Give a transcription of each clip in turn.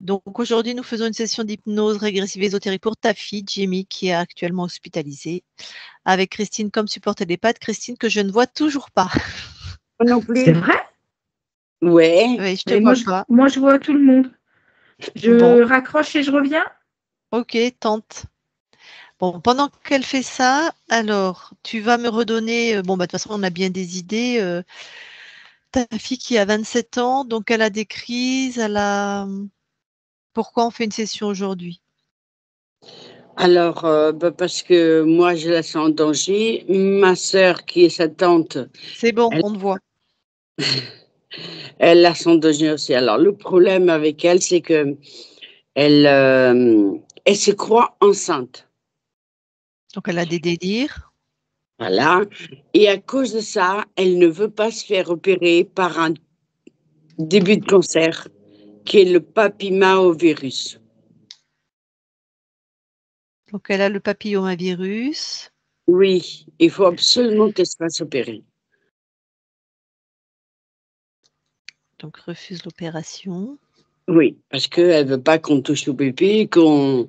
Donc aujourd'hui, nous faisons une session d'hypnose régressive ésotérique pour ta fille, Jimmy, qui est actuellement hospitalisée, avec Christine comme support télépathe. Christine, que je ne vois toujours pas. Non plus. C'est vrai? Ouais. Oui, je te Mais vois pas. moi, je vois tout le monde. Je raccroche et je reviens? Ok, tente. Bon, pendant qu'elle fait ça, alors, tu vas me redonner, de toute façon, on a bien des idées. Ta fille qui a 27 ans, donc elle a des crises, Pourquoi on fait une session aujourd'hui? Alors, parce que moi, je la sens en danger. Ma sœur, qui est sa tante, C'est bon, elle, on te voit. elle la sent en danger aussi. Alors, le problème avec elle, c'est que elle se croit enceinte. Donc elle a des délires. Voilà. Et à cause de ça, elle ne veut pas se faire opérer par un début de cancer, qui est le papillomavirus. Donc elle a le papillomavirus. Oui, il faut absolument qu'elle se fasse opérer. Donc refuse l'opération. Oui, parce qu'elle ne veut pas qu'on touche au bébé, qu'on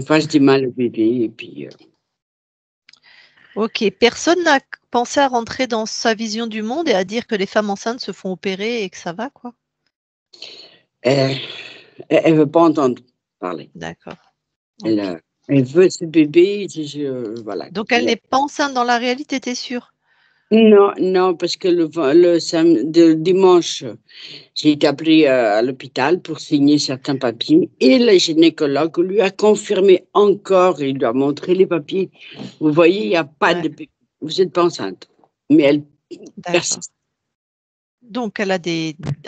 fasse du mal au bébé. Et puis, Ok, personne n'a pensé à rentrer dans sa vision du monde et à dire que les femmes enceintes se font opérer et que ça va, quoi. elle ne veut pas entendre parler. D'accord. Elle, Ok. elle veut ce bébé. Voilà. Donc elle n'est pas enceinte dans la réalité, t'es sûre? Non, non, parce que le dimanche, j'ai été appelée à l'hôpital pour signer certains papiers et le gynécologue lui a confirmé encore, il lui a montré les papiers. Vous voyez, il n'y a pas Ouais, de bébé. Vous n'êtes pas enceinte. Mais elle d'accord. persiste. Donc elle a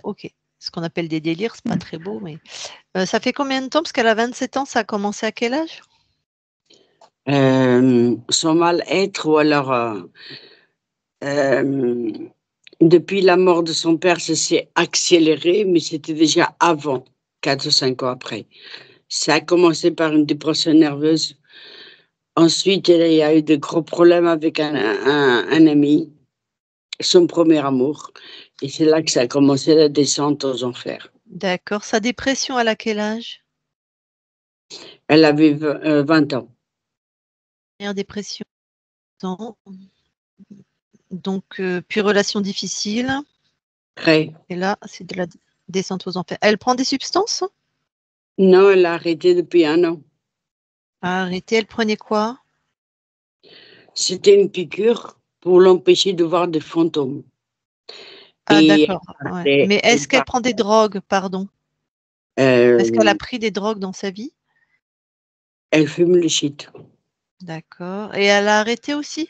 ok, ce qu'on appelle des délires, c'est pas très beau, mais ça fait combien de temps? Parce qu'elle a 27 ans, ça a commencé à quel âge? Son mal-être ou alors euh, depuis la mort de son père, ça s'est accéléré, mais c'était déjà avant, 4 ou 5 ans après. Ça a commencé par une dépression nerveuse. Ensuite, il y a eu de gros problèmes avec un ami, son premier amour. Et c'est là que ça a commencé la descente aux enfers. D'accord. Sa dépression, elle a quel âge? Elle avait 20 ans. Première dépression. Ans. Donc, puis relation difficile. Très. Et là, c'est de la descente aux enfers. Elle prend des substances? Non, elle a arrêté depuis 1 an. Arrêtez, elle prenait quoi? C'était une piqûre pour l'empêcher de voir des fantômes. Ah, Et d'accord. Ouais. Mais est-ce qu'elle prend des drogues, pardon? Est-ce qu'elle a pris des drogues dans sa vie? elle fume le shit. D'accord. Et elle a arrêté aussi?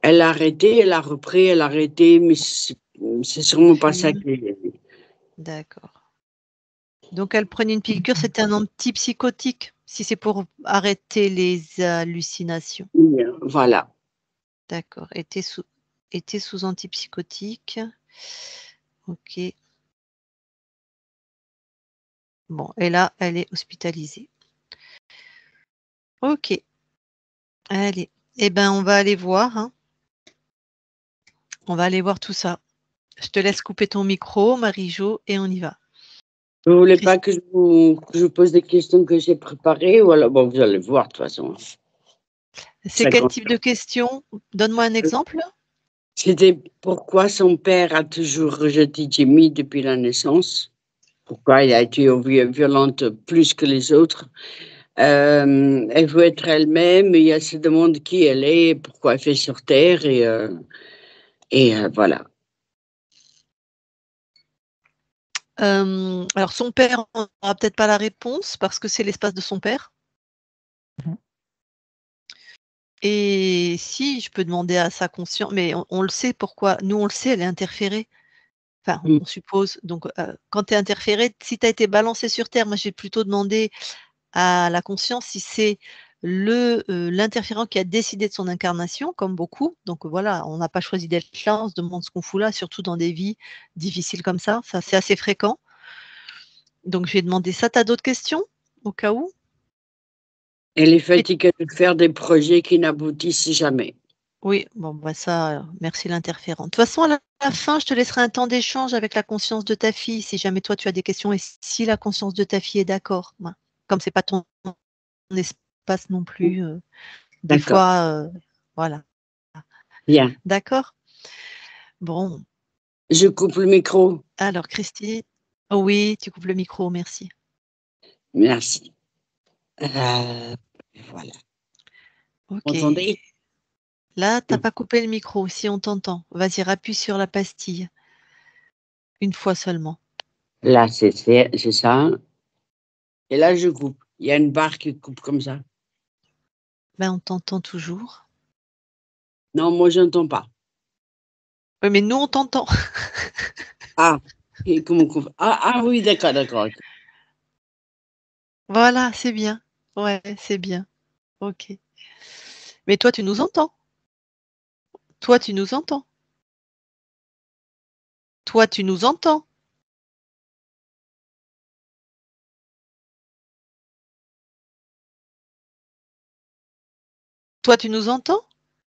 Elle a arrêté, elle a repris, elle a arrêté, mais c'est sûrement pas ça Fume. qui. D'accord. Donc, elle prenait une piqûre, c'était un antipsychotique, si c'est pour arrêter les hallucinations. Voilà. D'accord. Était sous antipsychotique. Ok. Bon, et là, elle est hospitalisée. Ok. Allez. Eh ben, on va aller voir. Hein. On va aller voir tout ça. Je te laisse couper ton micro, Marie-Jo, et on y va. Vous voulez pas que que je vous pose des questions que j'ai préparées ou alors, bon, vous allez voir de toute façon. C'est quel type de question? Donne-moi un exemple. C'était pourquoi son père a toujours rejeté Jimmy depuis la naissance. Pourquoi il a été violente plus que les autres. Elle veut être elle-même et elle se demande qui elle est, pourquoi elle fait sur Terre et voilà. Alors, son père, on n'aura peut-être pas la réponse parce que c'est l'espace de son père. Et si, je peux demander à sa conscience, mais on le sait pourquoi. Nous, on le sait, elle est interférée. Enfin, on suppose. Donc, quand tu es interféré, si tu as été balancé sur Terre, moi, j'ai plutôt demandé à la conscience si c'est l'interférent qui a décidé de son incarnation, comme beaucoup. Donc voilà, on n'a pas choisi d'être là, on se demande ce qu'on fout là, surtout dans des vies difficiles comme ça. Ça, c'est assez fréquent. Donc, je vais demander ça. Tu as d'autres questions, au cas où? Elle est fatiguée de faire des projets qui n'aboutissent jamais. Oui, bon, bah ça, merci l'interférent. De toute façon, à la fin, je te laisserai un temps d'échange avec la conscience de ta fille, si jamais toi tu as des questions et si la conscience de ta fille est d'accord. Ben, comme c'est pas ton espace non plus, des D'accord. fois, voilà. Bien. D'accord? Bon, Je coupe le micro. alors Christine, oui, tu coupes le micro, merci. Merci. Voilà. OK. Entendez? Là, tu as pas coupé le micro, si on t'entend. Vas-y, rappuie sur la pastille. Une fois seulement. Là, c'est ça. Et là, je coupe. Il y a une barre qui coupe comme ça. Ben, on t'entend toujours. Non, moi, je n'entends pas. Oui, mais nous, on t'entend. Ah, et comment ah oui, d'accord, d'accord. Ok. Voilà, c'est bien. Ouais, c'est bien. OK. Mais toi, tu nous entends? Toi, tu nous entends? Toi, tu nous entends? Toi, tu nous entends?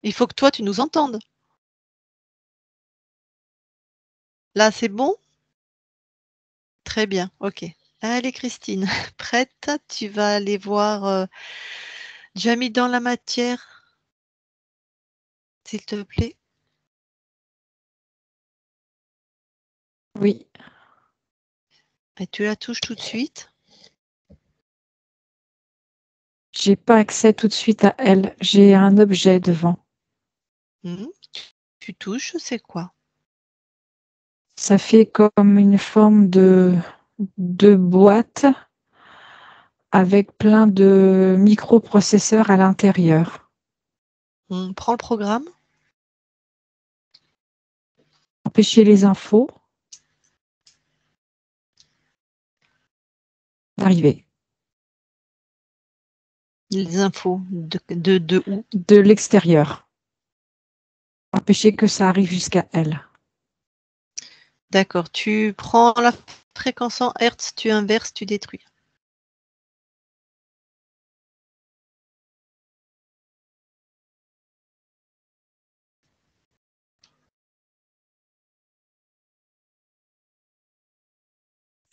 Il faut que toi, tu nous entendes. Là, c'est bon? Très bien, OK. Allez Christine, prête? Tu vas aller voir, Jamie dans la matière, s'il te plaît? Oui, Et tu la touches tout de suite. j'ai pas accès tout de suite à elle. J'ai un objet devant. Mmh. Tu touches, c'est quoi? Ça fait comme une forme de boîte avec plein de microprocesseurs à l'intérieur. Prends le programme. Empêcher les infos d'arriver. Les infos de où? De l'extérieur. Empêcher que ça arrive jusqu'à elle. D'accord, tu prends la fréquence en hertz, tu inverses, tu détruis.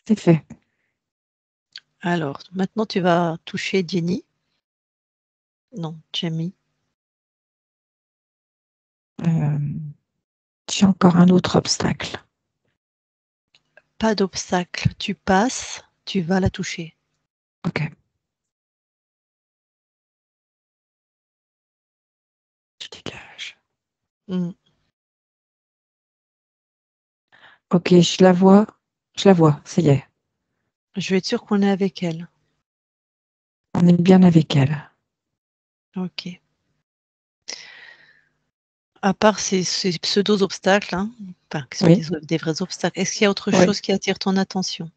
C'est fait. Alors, maintenant tu vas toucher Jenny. Non, Jamie. J'ai encore un autre obstacle. Pas d'obstacle, tu passes, tu vas la toucher. Ok. Je dégage. Mmh. Ok, je la vois. Je la vois, ça y est. Je vais être sûre qu'on est avec elle. On est bien avec elle. OK. À part ces pseudo obstacles, hein, enfin qui sont Oui, des vrais obstacles, est-ce qu'il y a autre oui. chose qui attire ton attention?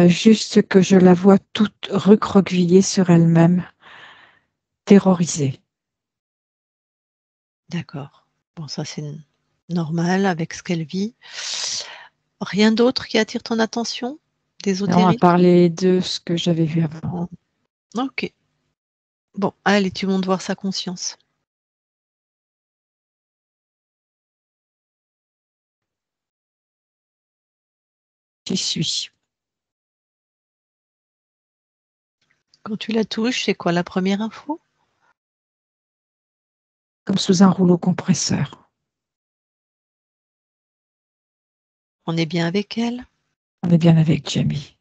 Juste que je la vois toute recroquevillée sur elle-même, terrorisée. D'accord. Bon ça c'est normal avec ce qu'elle vit. Rien d'autre qui attire ton attention? Non, à D'ésotérique? parler de ce que j'avais vu avant. Mmh. OK. Bon, allez, tu montes voir sa conscience. J'y suis. Quand tu la touches, c'est quoi la première info? Comme sous un rouleau compresseur. On est bien avec elle? On est bien avec Jamie.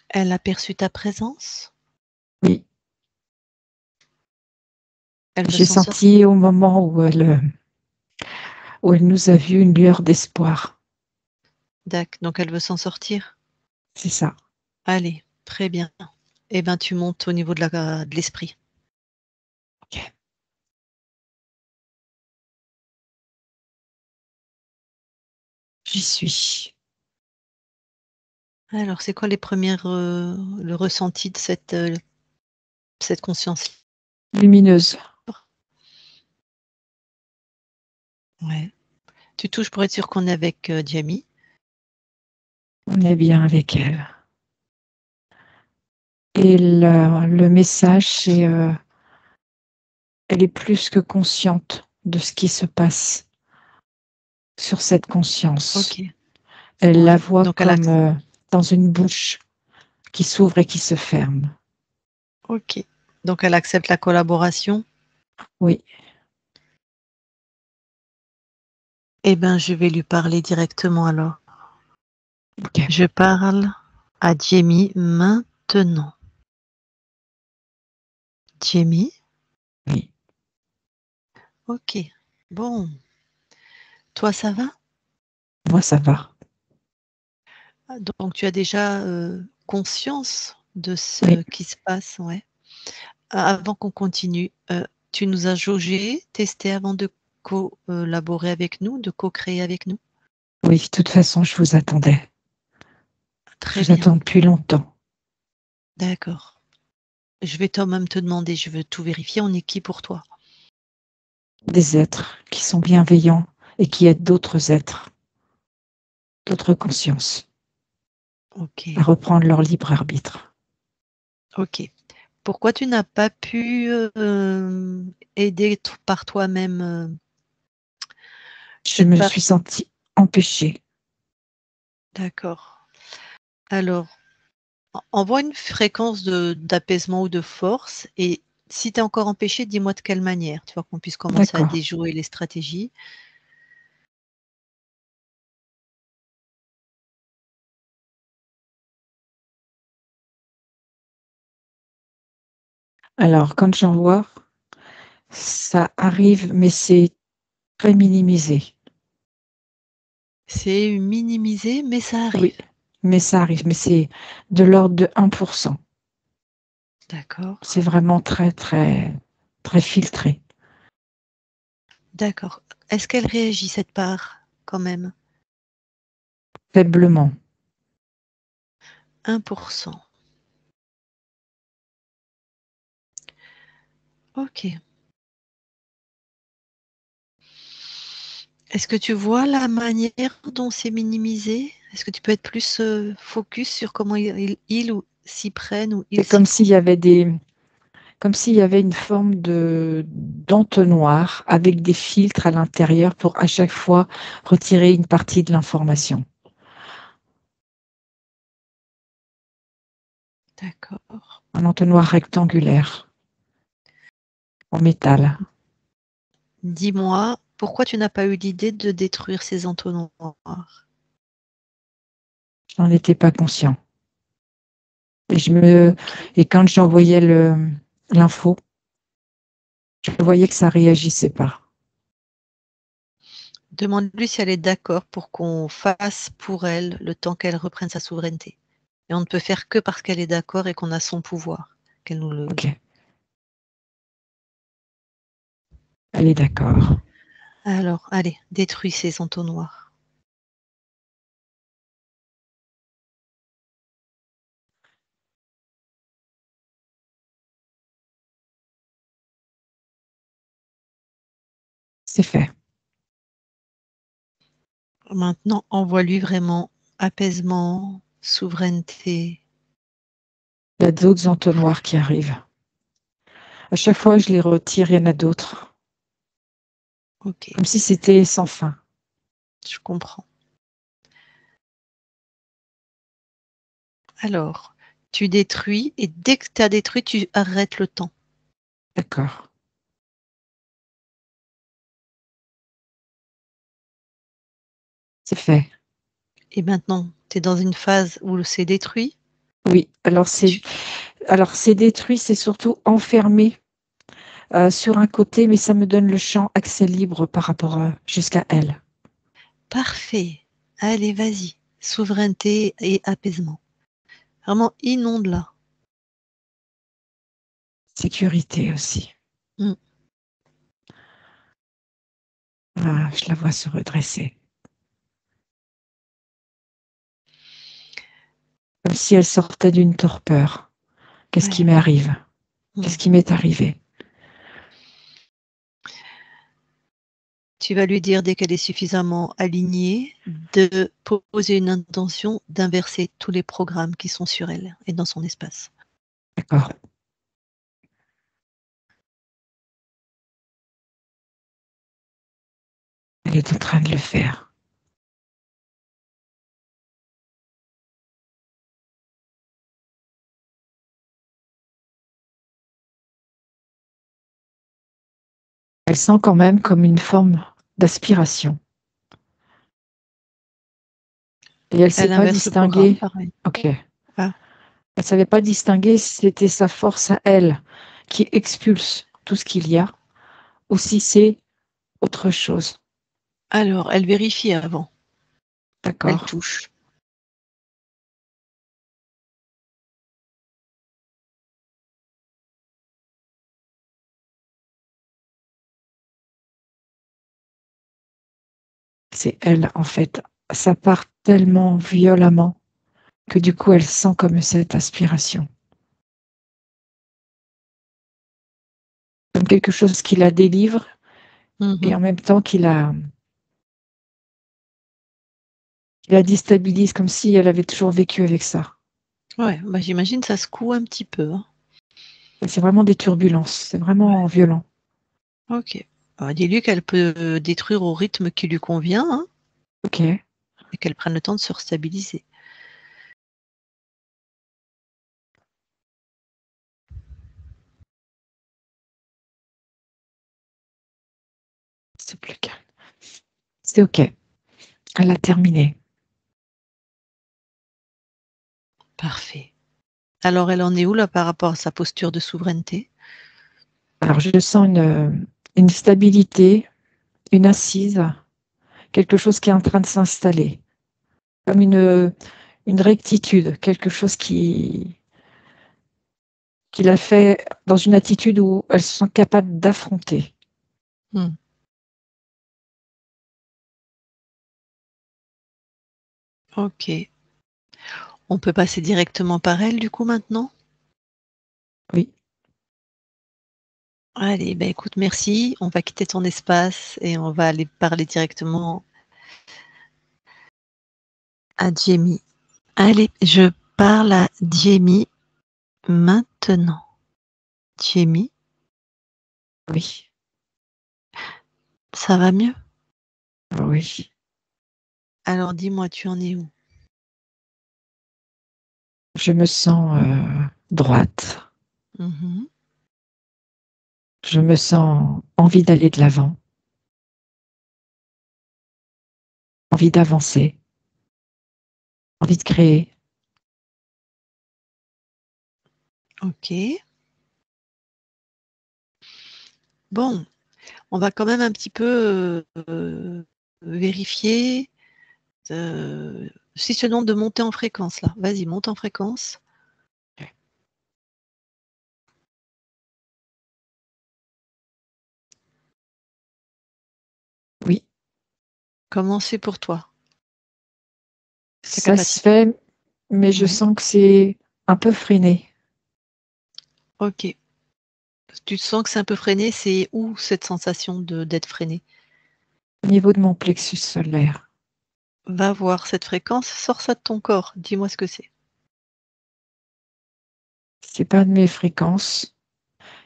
Elle a perçu ta présence? Oui, Elle veut j'ai s'en sortir? senti au moment où elle nous a vu une lueur d'espoir. Donc elle veut s'en sortir? C'est ça. Allez, très bien. Eh ben, tu montes au niveau de l'esprit. Ok. J'y suis. Alors, c'est quoi les premières, le ressenti de cette conscience? Lumineuse. Ouais. Tu touches pour être sûr qu'on est avec, Jamie. On est bien avec elle. Et le message, c'est elle est plus que consciente de ce qui se passe sur cette conscience. OK. Elle la Ouais. voit Donc comme dans une bouche qui s'ouvre et qui se ferme. OK. Donc elle accepte la collaboration? Oui, Eh ben, je vais lui parler directement alors. ok. Je parle à Jamie maintenant. Jamie? Oui. OK. Bon. Toi, ça va? Moi, ça va. Ah, donc tu as déjà, conscience de Oui, ce qui se passe, ouais. Avant qu'on continue, tu nous as jaugés, testés avant de collaborer avec nous, de co-créer avec nous? oui, de toute façon, je vous attendais. Je Très vous bien, attends depuis longtemps. d'accord. Je vais quand même te demander, je veux tout vérifier, on est qui pour toi? Des êtres qui sont bienveillants et qui aident d'autres êtres, d'autres consciences, à OK, reprendre leur libre arbitre. OK. Pourquoi tu n'as pas pu, aider t par toi-même, Je cette me suis partie? sentie empêchée. D'accord. Alors, envoie une fréquence d'apaisement ou de force et si tu es encore empêché, dis-moi de quelle manière, tu vois? Qu'on puisse commencer à D'accord. déjouer les stratégies. Alors, quand j'envoie, ça arrive, mais c'est très minimisé. C'est minimisé, mais ça Oui, arrive. mais ça arrive, mais c'est de l'ordre de 1%. D'accord, C'est vraiment très, très, très filtré. d'accord. Est-ce qu'elle réagit cette part quand même? Faiblement. 1%. OK. Est-ce que tu vois la manière dont c'est minimisé? Est-ce que tu peux être plus, focus sur comment ils ou s'y prennent ou il C'est s'y comme prend? s'il y avait comme s'il y avait une forme d'entonnoir avec des filtres à l'intérieur pour à chaque fois retirer une partie de l'information. D'accord. Un entonnoir rectangulaire en métal. Dis-moi, pourquoi tu n'as pas eu l'idée de détruire ces entonnoirs? Je n'en étais pas conscient. Et et quand j'envoyais l'info, je voyais que ça réagissait pas. Demande-lui si elle est d'accord pour qu'on fasse pour elle le temps qu'elle reprenne sa souveraineté. Et on ne peut faire que parce qu'elle est d'accord et qu'on a son pouvoir, qu'elle nous le Ok, elle est d'accord. alors, allez, détruis ces entonnoirs. C'est fait. Maintenant, envoie-lui vraiment apaisement, souveraineté. Il y a d'autres entonnoirs qui arrivent. À chaque fois, je les retire, il y en a d'autres. OK, Comme si c'était sans fin. je comprends. Alors, tu détruis et dès que tu as détruit, tu arrêtes le temps. D'accord. C'est fait. Et maintenant, tu es dans une phase où c'est détruit. Oui, Tu alors c'est détruit, c'est surtout enfermé sur un côté, mais ça me donne le champ accès libre par rapport jusqu'à elle. parfait. Allez, vas-y. Souveraineté et apaisement. Vraiment inonde-la. Sécurité aussi. Mmh. Ah, je la vois se redresser. Comme si elle sortait d'une torpeur. Qu'est-ce qui Ouais. m'arrive? Mmh. Qu'est-ce qui m'est arrivé? Tu vas lui dire dès qu'elle est suffisamment alignée, de poser une intention d'inverser tous les programmes qui sont sur elle et dans son espace. D'accord. Elle est en train de le faire. Elle sent quand même comme une forme d'aspiration. Et elle ne sait Elle pas inverse le programme, distinguer. pareil. Ok. Ah, Elle ne savait pas distinguer si c'était sa force à elle qui expulse tout ce qu'il y a ou si c'est autre chose. alors, elle vérifie avant. Elle D'accord. touche. C'est elle, en fait. Ça part tellement violemment que du coup, elle sent comme cette aspiration. Comme quelque chose qui la délivre et Mhm. en même temps qui la déstabilise, comme si elle avait toujours vécu avec ça. Ouais, bah, j'imagine ça secoue un petit peu, hein. C'est vraiment des turbulences, c'est vraiment Ouais. violent. Ok. Bah, dis-lui qu'elle peut détruire au rythme qui lui convient, hein, Ok, et qu'elle prenne le temps de se restabiliser. c'est plus calme. C'est ok, elle a terminé. Parfait. Alors, elle en est où là par rapport à sa posture de souveraineté? Alors, je sens une stabilité, une assise, quelque chose qui est en train de s'installer, comme une rectitude, quelque chose qui l'a fait dans une attitude où elle se sent capable d'affronter. Hmm. Ok. On peut passer directement par elle du coup maintenant? Oui, Allez, bah écoute, merci. On va quitter ton espace et on va aller parler directement à Jamie. Allez, je parle à Jamie maintenant. Jamie, oui, ça va mieux? oui. Alors dis-moi, tu en es où? Je me sens droite. Mhm. Je me sens envie d'aller de l'avant, envie d'avancer, envie de créer. Ok. Bon, on va quand même un petit peu vérifier si je te demande de monter en fréquence là. Vas-y, monte en fréquence. Oui, Comment c'est pour toi? Ta ça se capacité. fait, mais je Ouais. sens que c'est un peu freiné. Ok. Tu sens que c'est un peu freiné, c'est où cette sensation d'être freiné? Au niveau de mon plexus solaire. Va voir cette fréquence, sors ça de ton corps, dis-moi ce que c'est. C'est pas de mes fréquences.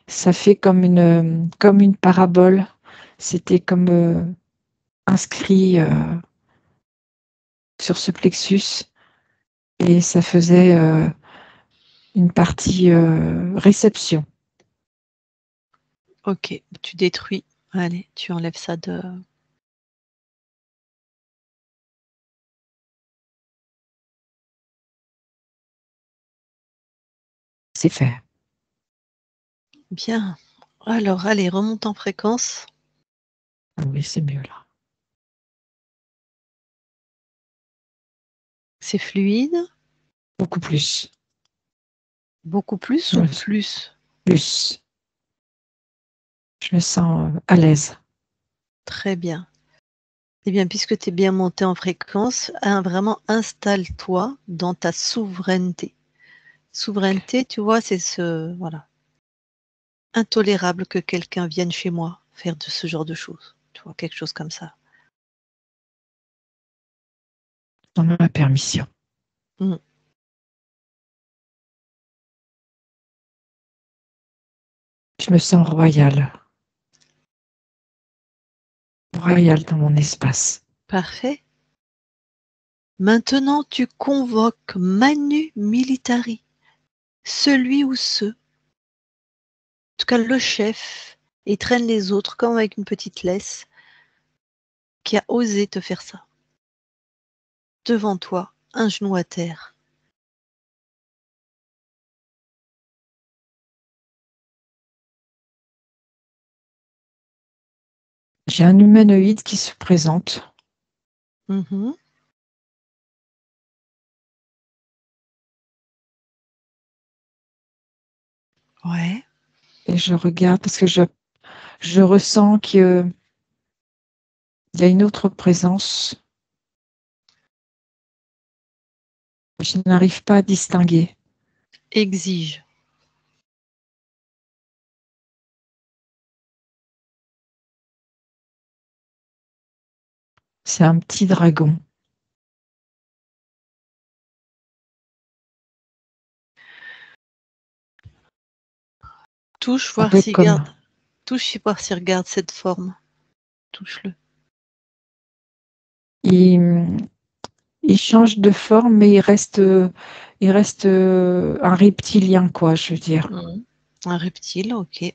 Ça fait comme une parabole. C'était comme inscrit sur ce plexus et ça faisait une partie réception. Ok, tu détruis. Allez, tu enlèves ça de. C'est fait. Bien. Alors, allez, remonte en fréquence. Ah oui, c'est mieux là. C'est fluide. Beaucoup plus. Beaucoup plus ou Ouais, plus? plus. Je me sens à l'aise. Très bien. Eh bien, puisque tu es bien monté en fréquence, vraiment installe-toi dans ta souveraineté. Souveraineté, tu vois, c'est voilà, intolérable que quelqu'un vienne chez moi faire de ce genre de choses. Tu vois, quelque chose comme ça. Sans ma permission. Mm. Je me sens royale. Royale dans mon espace. Parfait. Maintenant, tu convoques Manu Militari, celui ou ceux, en tout cas le chef, et traîne les autres comme avec une petite laisse, qui a osé te faire ça. Devant toi, un genou à terre. J'ai un humanoïde qui se présente. Mhm. Ouais. Et je regarde parce que je ressens qu'il y a une autre présence. Je n'arrive pas à distinguer. Exige. C'est un petit dragon. Touche, Un voir peu s'il comme... garde. Touche, voir s'il regarde cette forme. Touche-le. Il change de forme, mais il reste un reptilien, quoi, je veux dire. Mhm. Un reptile, ok.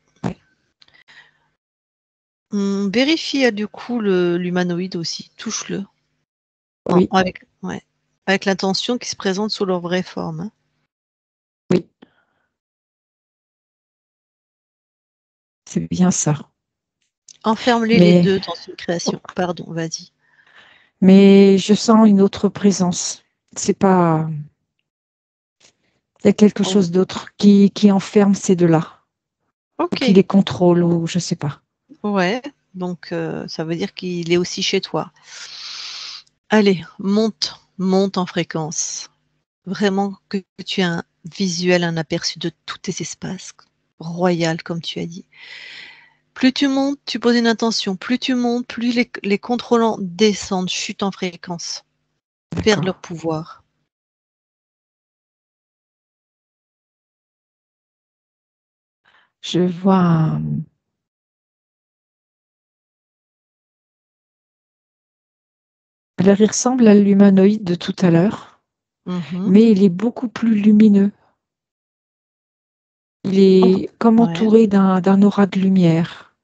Vérifie du coup l'humanoïde aussi. Touche-le. Oui, Avec l'intention qu'il se présente sous leur vraie forme. Hein. oui, c'est bien ça. Enferme-les les Mais, deux dans une création. Pardon, vas-y. mais je sens une autre présence. C'est pas... Il y a quelque Oh, chose d'autre qui enferme ces deux-là, ou qui ok. les contrôle, ou je sais pas. Ouais. Donc ça veut dire qu'il est aussi chez toi. Allez, monte en fréquence. Vraiment que tu aies un visuel, un aperçu de tous tes espaces. Royal, comme tu as dit. Plus tu montes, tu poses une intention. Plus tu montes, plus les contrôlants descendent, chutent en fréquence, perdent leur D'accord. pouvoir. Je vois Alors, il ressemble à l'humanoïde de tout à l'heure, Mhm. mais il est beaucoup plus lumineux. Il En- est comme ouais. entouré d'un aura de lumière.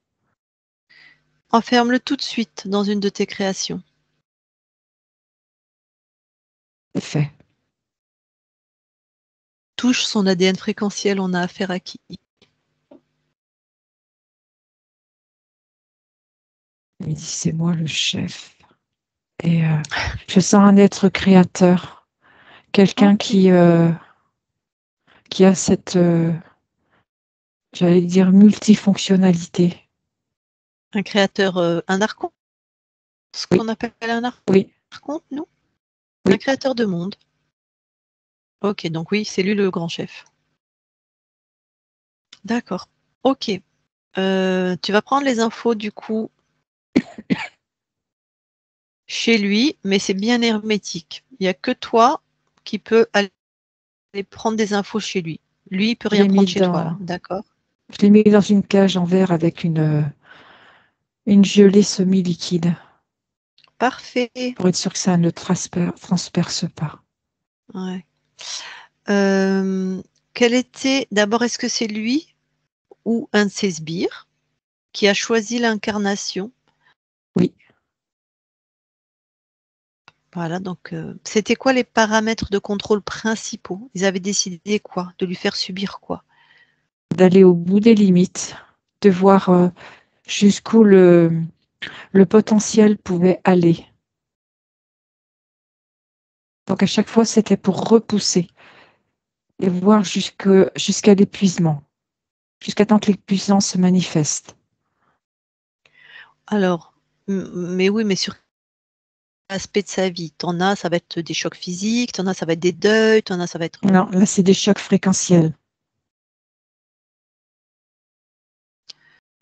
Enferme-le tout de suite dans une de tes créations. C'est fait. Touche son ADN fréquentiel, on a affaire à qui? Il dit, c'est moi le chef. Et je sens un être créateur, quelqu'un Ok. qui a cette, j'allais dire, multifonctionnalité. Un créateur, un archon, ce Oui, qu'on appelle un oui, archon, nous? Un oui. créateur de monde. Ok, donc oui, c'est lui le grand chef. D'accord. Ok. Tu vas prendre les infos du coup chez lui, mais c'est bien hermétique. Il n'y a que toi qui peux aller prendre des infos chez lui. Lui, il peut Je rien l'ai mis prendre chez toi, là. dans, D'accord? je l'ai mis dans une cage en verre avec une gelée semi-liquide Parfait. pour être sûr que ça ne transperce pas. Ouais. Quel était, d'abord, est-ce que c'est lui ou un de ses sbires qui a choisi l'incarnation? Oui. Voilà, donc c'était quoi les paramètres de contrôle principaux? Ils avaient décidé quoi? De lui faire subir quoi? D'aller au bout des limites, de voir jusqu'où le potentiel pouvait aller. Donc à chaque fois, c'était pour repousser et voir jusqu'à l'épuisement, jusqu'à temps que l'épuisement se manifeste. Alors, mais oui, mais sur aspect de sa vie. T'en as, ça va être des chocs physiques, t'en as, ça va être des deuils, t'en as, ça va être. Non, là, c'est des chocs fréquentiels.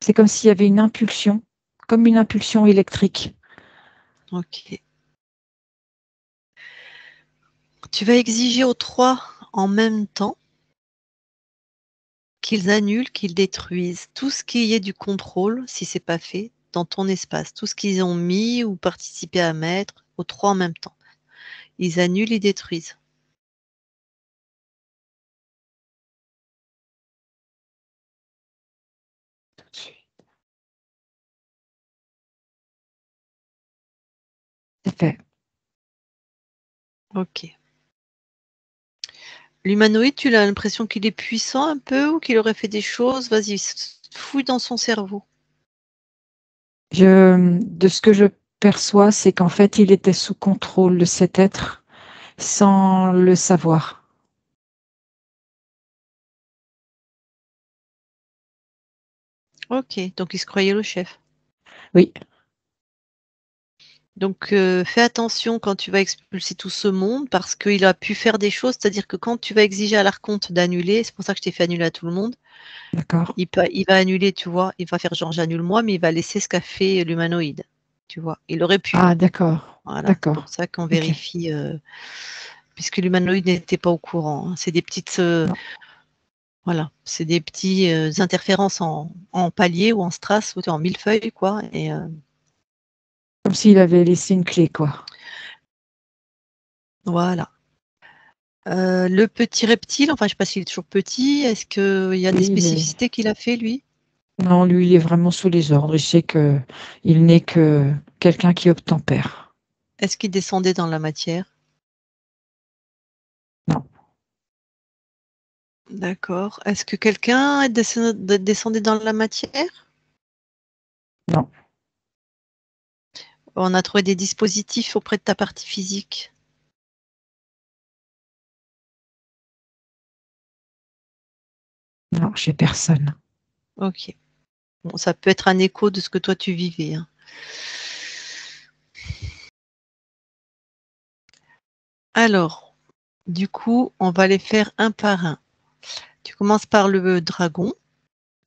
C'est comme s'il y avait une impulsion, comme une impulsion électrique. Ok. Tu vas exiger aux trois en même temps qu'ils annulent, qu'ils détruisent tout ce qui est du contrôle, si c'est pas fait, dans ton espace. Tout ce qu'ils ont mis ou participé à mettre, aux 3 en même temps. Ils annulent, ils détruisent. Tout de suite. C'est fait. Ok. L'humanoïde, tu as l'impression qu'il est puissant un peu ou qu'il aurait fait des choses? Vas-y, fouille dans son cerveau. De ce que je perçois, c'est qu'en fait, il était sous contrôle de cet être sans le savoir. Ok, donc il se croyait le chef. Oui, Donc fais attention quand tu vas expulser tout ce monde parce qu'il a pu faire des choses, c'est-à-dire que quand tu vas exiger à l'archonte d'annuler, c'est pour ça que je t'ai fait annuler à tout le monde, d'accord. il va annuler, tu vois, il va faire genre j'annule moi, mais il va laisser ce qu'a fait l'humanoïde, tu vois. Il aurait pu. Ah, d'accord. Voilà, c'est pour D'accord. ça qu'on Ok. vérifie, puisque l'humanoïde n'était pas au courant, hein. C'est des petites, Non. voilà, c'est des petits interférences en palier ou en strass, ou en millefeuille, quoi. Et Comme s'il avait laissé une clé, quoi. voilà. Le petit reptile, enfin, je sais pas s'il est toujours petit, est-ce qu'il y a des Oui, spécificités qu'il a fait, lui? non, lui, il est vraiment sous les ordres. Il sait que il n'est que quelqu'un qui obtempère. Est-ce qu'il descendait dans la matière? Non, D'accord. Est-ce que quelqu'un descendait dans la matière? non, On a trouvé des dispositifs auprès de ta partie physique. non, chez personne. Ok. Bon, ça peut être un écho de ce que toi tu vivais, hein. Alors, du coup, on va les faire un par un. Tu commences par le dragon.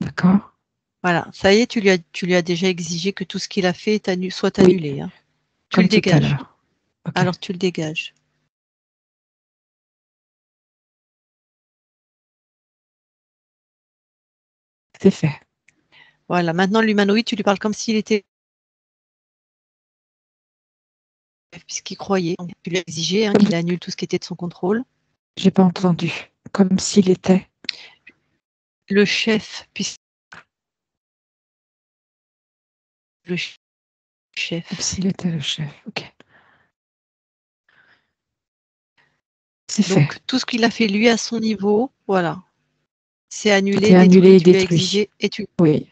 D'accord? Voilà, ça y est, tu lui as déjà exigé que tout ce qu'il a fait soit Oui, annulé, hein. Tu le comme tout à dégages. l'heure. Ok, Alors tu le dégages. c'est fait. Voilà, maintenant l'humanoïde, tu lui parles comme s'il était, puisqu'il croyait. Donc, tu lui as exigé, hein, Comme qu'il annule tout ce qui était de son contrôle. j'ai pas entendu. Comme s'il était. Le chef, puisque le Comme chef. s'il était le chef. Ok. C'est fait. Donc tout ce qu'il a fait lui à son niveau, voilà, c'est annulé, Tout est annulé détruit, et tu lui as détruit. exigé Oui,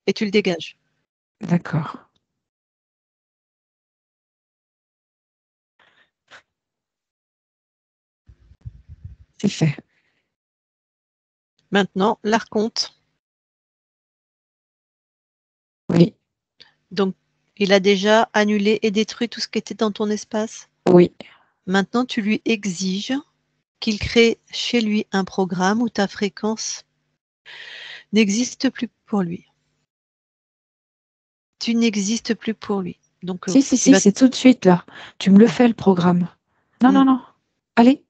et tu le dégages. d'accord. C'est fait. Maintenant, l'archonte. Oui, Donc, il a déjà annulé et détruit tout ce qui était dans ton espace. oui. Maintenant, tu lui exiges qu'il crée chez lui un programme où ta fréquence n'existe plus pour lui. Tu n'existes plus pour lui. Donc, Si, si, il si, va. c'est tout de suite là. Tu me le fais le programme. Non, Mm, non, non. Allez,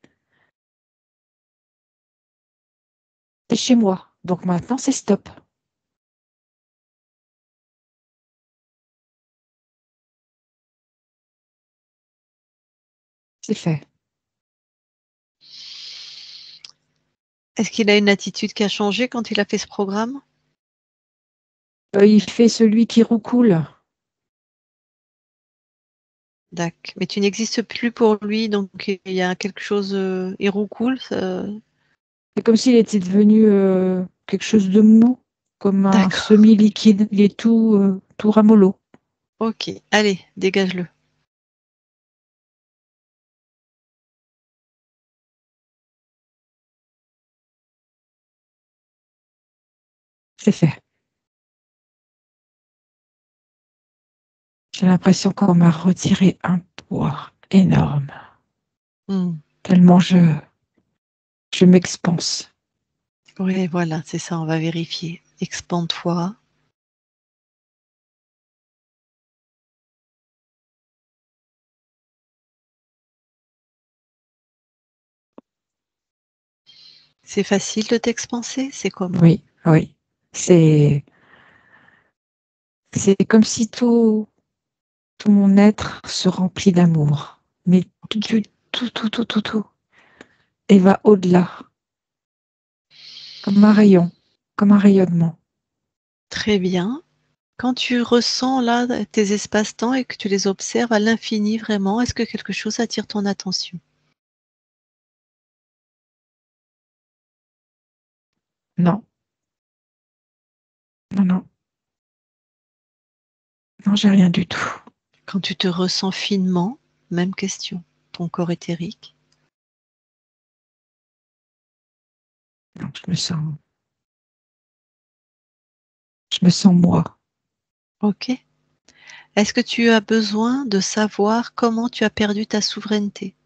c'est chez moi. Donc maintenant, c'est stop. C'est fait. Est-ce qu'il a une attitude qui a changé quand il a fait ce programme? Il fait celui qui roucoule. D'accord. Mais tu n'existes plus pour lui, donc il y a quelque chose. Il roucoule. C'est comme s'il était devenu quelque chose de mou, comme un D'accord. semi-liquide. Il est tout ramollo. Ok. Allez, dégage-le. C'est fait. J'ai l'impression qu'on m'a retiré un poids énorme. Mm. Tellement je m'expanse. Oui, voilà, c'est ça, on va vérifier. Expande-toi. C'est facile de t'expanser? C'est comment? Oui, oui. C'est comme si tout mon être se remplit d'amour. Mais Ok. tout. Et va au-delà. Comme un rayon, comme un rayonnement. Très bien. Quand tu ressens là tes espaces-temps et que tu les observes à l'infini vraiment, est-ce que quelque chose attire ton attention? Non, non. Non, j'ai rien du tout. Quand tu te ressens finement, même question, ton corps éthérique. Non, je me sens moi. OK. Est-ce que tu as besoin de savoir comment tu as perdu ta souveraineté?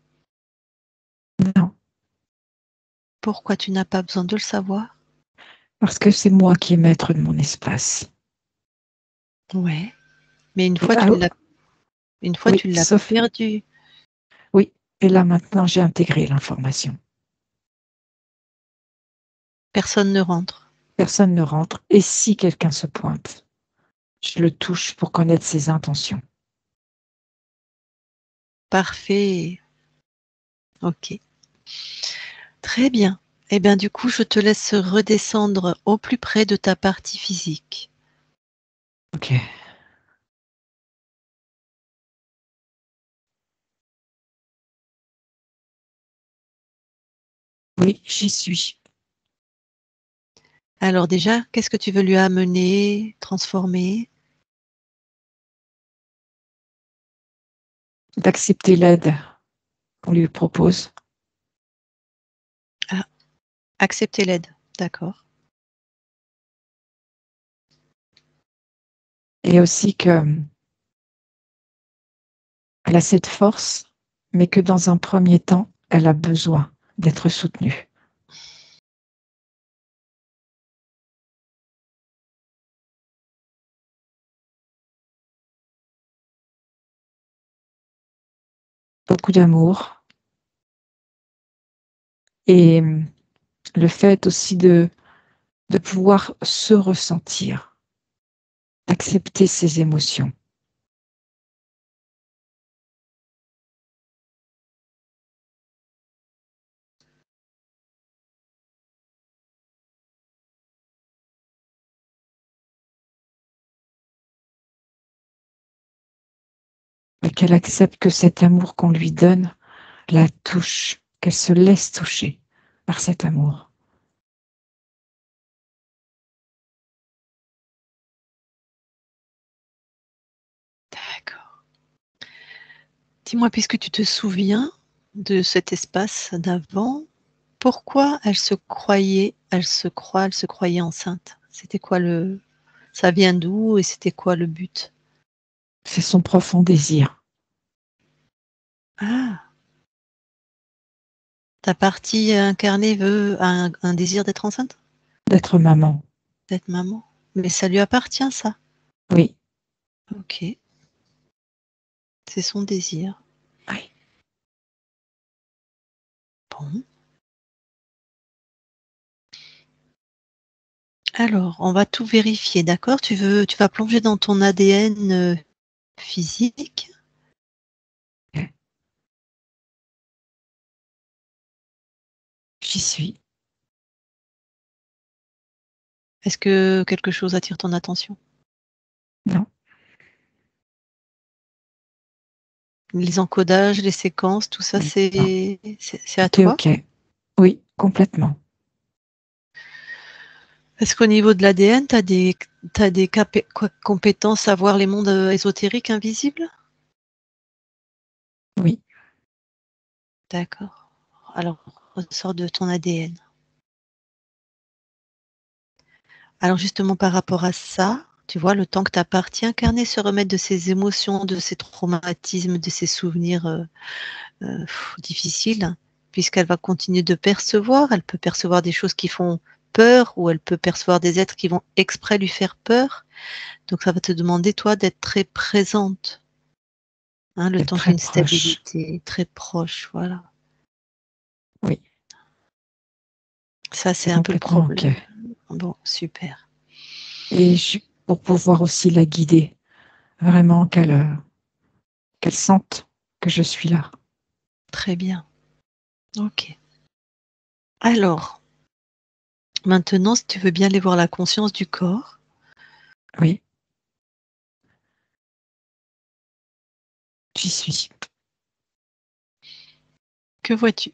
Non, Pourquoi tu n'as pas besoin de le savoir? parce que c'est moi qui est maître de mon espace. Ouais, mais Ah, une fois oui, tu l'as sauf, perdu. oui. Et là, maintenant, j'ai intégré l'information. Personne ne rentre. Personne ne rentre. Et si quelqu'un se pointe, je le touche pour connaître ses intentions. Parfait. OK. Très bien. Eh bien, du coup, je te laisse redescendre au plus près de ta partie physique. Ok. Oui, j'y suis. Alors déjà, qu'est-ce que tu veux lui amener, transformer? D'accepter l'aide qu'on lui propose. Ah, accepter l'aide, d'accord. Et aussi que elle a cette force, mais que dans un premier temps, elle a besoin d'être soutenue. Beaucoup d'amour et le fait aussi de pouvoir se ressentir, d'accepter ses émotions. Et qu'elle accepte que cet amour qu'on lui donne la touche, qu'elle se laisse toucher par cet amour. D'accord. Dis-moi, puisque tu te souviens de cet espace d'avant, pourquoi elle se croyait enceinte? C'était quoi ça vient d'où et c'était quoi le but? C'est son profond désir. Ah! Ta partie incarnée a un désir d'être enceinte? D'être maman. D'être maman? Mais ça lui appartient ça? Oui. OK, c'est son désir. Oui. Bon. Alors, on va tout vérifier, d'accord? Tu vas plonger dans ton ADN, physique. J'y suis. Est-ce que quelque chose attire ton attention? Non. Les encodages, les séquences, tout ça, Non. c'est à Tout est toi? OK. Oui, complètement. Est-ce qu'au niveau de l'ADN, tu as des compétences à voir les mondes, ésotériques invisibles? Oui. D'accord. Alors, ressort de ton ADN. Alors justement par rapport à ça, tu vois, le temps que ta partie incarnée se remette de ses émotions, de ses traumatismes, de ses souvenirs, difficiles, puisqu'elle va continuer de percevoir. Elle peut percevoir des choses qui font peur ou elle peut percevoir des êtres qui vont exprès lui faire peur. Donc ça va te demander, toi, d'être très présente, hein, le D'être temps qu'il y ait très une proche. stabilité, très proche, voilà. Oui. Ça, c'est C'est un peu le complètement OK. problème. Bon, super. Et pour pouvoir aussi la guider, vraiment qu'elle sente que je suis là. Très bien. OK. Alors, maintenant, si tu veux bien aller voir la conscience du corps. Oui, j'y suis. Que vois-tu?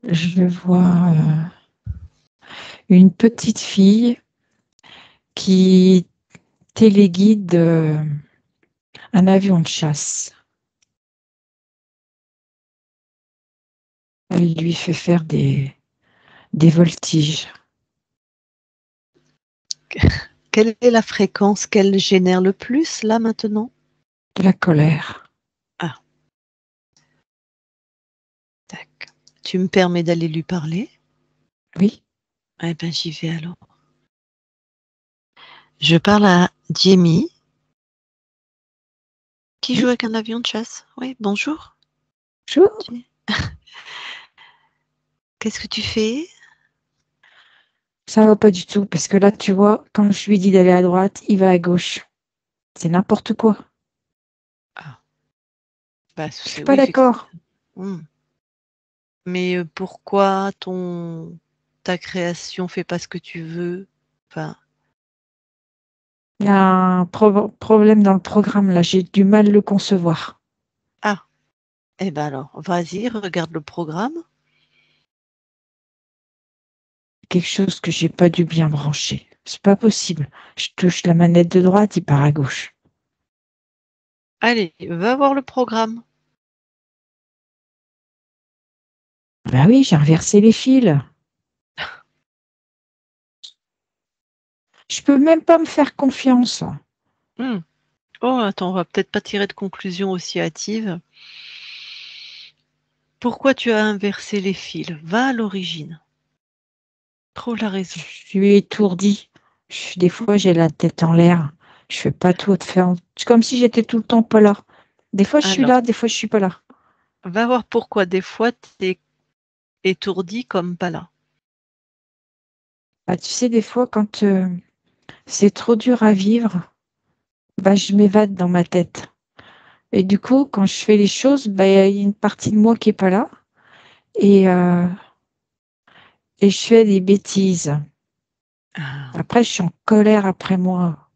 Je vois une petite fille qui téléguide un avion de chasse. Elle lui fait faire des voltiges. Quelle est la fréquence qu'elle génère le plus, là, maintenant? De la colère. Ah, tac. Tu me permets d'aller lui parler? Oui, Eh ben, j'y vais alors. Je parle à Jamie, qui joue oui. avec un avion de chasse. Oui, bonjour. Bonjour. Qu'est-ce que tu fais? Ça va pas du tout, parce que là, tu vois, quand je lui dis d'aller à droite, il va à gauche. C'est n'importe quoi. Ah, bah, Je suis c'est pas oui, effectivement. d'accord. Mais pourquoi ta création fait pas ce que tu veux? Enfin, Il y a un problème dans le programme, là. J'ai du mal à le concevoir. ah, eh ben alors, vas-y, regarde le programme. Quelque chose que j'ai pas dû bien brancher. C'est pas possible. Je touche la manette de droite, il part à gauche. Allez, va voir le programme. Bah oui, j'ai inversé les fils. Je peux même pas me faire confiance. Hmm. Oh, attends, on va peut-être pas tirer de conclusion aussi hâtive. Pourquoi tu as inversé les fils? Va à l'origine. Trouve la Je raison. suis étourdie. Des fois, j'ai la tête en l'air. Je fais pas tout faire. C'est comme si j'étais tout le temps pas là. Des fois, je suis Alors, là, des fois, je suis pas là. va voir pourquoi des fois tu es étourdi comme pas là. Bah, tu sais, des fois, quand c'est trop dur à vivre, bah, je m'évade dans ma tête. Et du coup, quand je fais les choses, bah, il y a une partie de moi qui est pas là. Et, euh, et je fais des bêtises. Ah. Après, je suis en colère après moi.